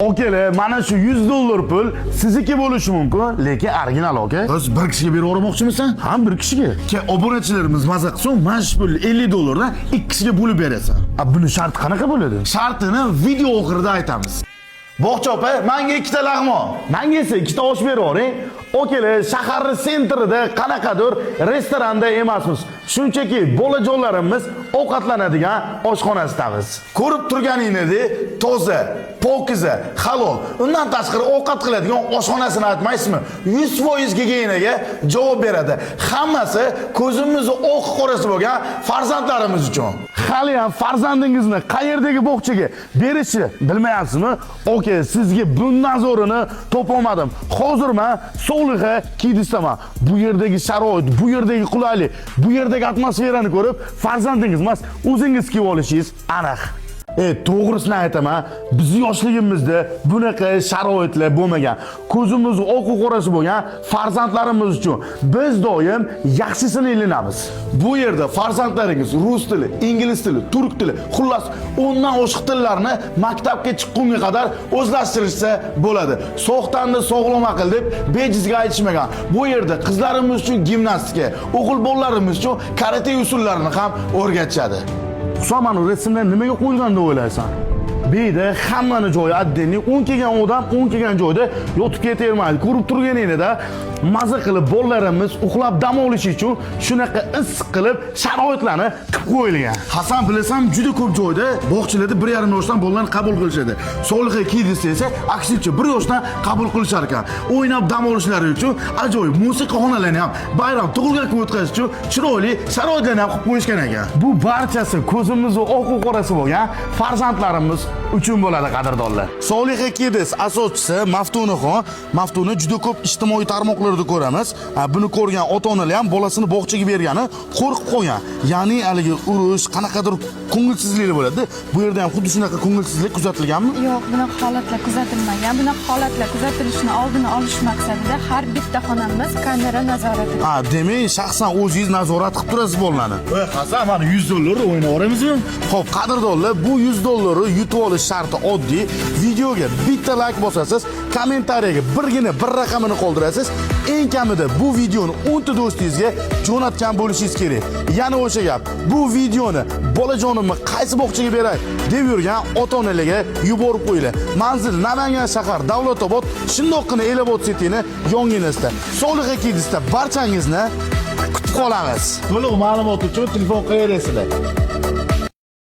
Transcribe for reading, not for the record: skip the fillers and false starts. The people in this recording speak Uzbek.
Okey, mana shu $100 pul sizniki bo'lishi mumkin, lekin original, okey? Biz bir kishiga berib yubormoqchimisan? Ha, bir kishiga. Obunachilarimiz maza qilsin, mana shu pulni $50 dan ikki kishiga bo'lib berasan. Buni sharti qanaqa bo'ladi? Shartini video oxirida aytamiz. Bog'cha opa, menga ikkita lag'mon. Menga esa ikkita osh berib yuboring. Okey, shaharning sentrida qanaqadir restoranda emasmiz. Shunchaki bolajonlarimiz ovqatlanadigan oshxonasidamiz. Ko'rib turganingizdek, toza, pokiza, halol. Undan tashqari ovqat qiladigan oshxonasini aytmaysizmi? 100% gigiyenaga javob beradi. Hammasi ko'zimizni oq qorasi bo'lgan farzandlarimiz uchun. Hali ham farzandingizni qayerdagi bog'chaga berishni bilmayapsizmi? Okey, sizga bundan zo'rini topolmadim. Hozir men Solixa Kidisdaman. Bu yerdagi sharoit, bu yerdagi qulaylik, bu yerdagi atmosferani ko'rib, farzandingiz emas, o'zingiz kelib olishingiz aniq. To'g'risini aytaman, biz yoshligimizda bunaqa sharoitlar bo'lmagan. Ko'zimiz oq qorasi bo'lgan farzandlarimiz uchun biz doim yaxshisini ilinamiz. Bu yerda farzandlaringiz rus tili, ingliz tili, turk tili, xullas 10 dan oshiq tillarni maktabga chiqqunga qadar o'zlashtirishsa bo'ladi. So'xtanni sog'lom aql deb bejizga aytishmagan. Bu yerda qizlarimiz uchun gimnastika, o'g'il bolalarimiz uchun karate usullarini ham o'rgatishadi. Xusamani rasmdan nimaga qo'yilgan deb o'ylaysan? Beyda hammani joyi addenli, 10 kelgan odam 10 kelgan joyda yotib ketavermaydi. Ko'rib turganingizda maza qilib bolalarimiz uxlab dam olishi uchun shunaqa issiq qilib sharoitlarni qilib qo'yilgan. Hasan bilasam juda ko'p joyda bog'chalarda 1,5 yoshdan bolalarni qabul qilishadi. Solixa Kidis esa aksincha 1 yoshdan qabul qilishar ekan. O'ynab dam olishlari uchun ajoyib musiqa xonalarni ham bayram tug'ilgan kun o'tkazish uchun chiroyli sharoitlarni ham qilib qo'yishgan ekan. Bu barchasi ko'zimizni oq qorasi bo'lgan farzandlarimiz uchun bo'ladi, qadrdonlar. Solixa Kidis asoschisi Maftunaxon. Maftuna juda ko'p ijtimoiy tarmoqlarda ko'ramiz. Buni ko'rgan ota-onalar ham bolasini bog'chaga bergani qo'rqib qolgan. Ya'ni haligi urush, qanaqadir ko'ngilsizlik bo'ladi. Bu yerda ham xuddi shunaqa ko'ngilsizlik kuzatilganmi? Yo'q, bunaqa holatlar kuzatilmagan. Bunaqa holatlar kuzatilishini oldini olish maqsadida har bitta xonamiz kamera nazoratida. Demak, shaxsan o'zingiz nazorat qilib turasiz bolalarni. Hasan, mana $100 o'ynab yuboramizmi? Xo'p, qadrdonlar, bu $100 yutib olish sharti oddiy. Videoga bitta like bosasiz, kommentariyaga bir raqamini qoldirasiz. Eng kamida bu videoni 10 ta do'stingizga jo'natgan bo'lishingiz kerak. Yana o'sha gap, bu videoni bolajonimni qaysi bog'chaga beray deb yurgan ota-onalarga yuborib qo'yinglar. Manzil Namangan shahar, Davlatobod, shundoqqina Elobod City'ni yonginasida. Solixa Kidisda barchangizni kutib qolamiz. To'liq ma'lumot uchun telefon qilaverasizlar.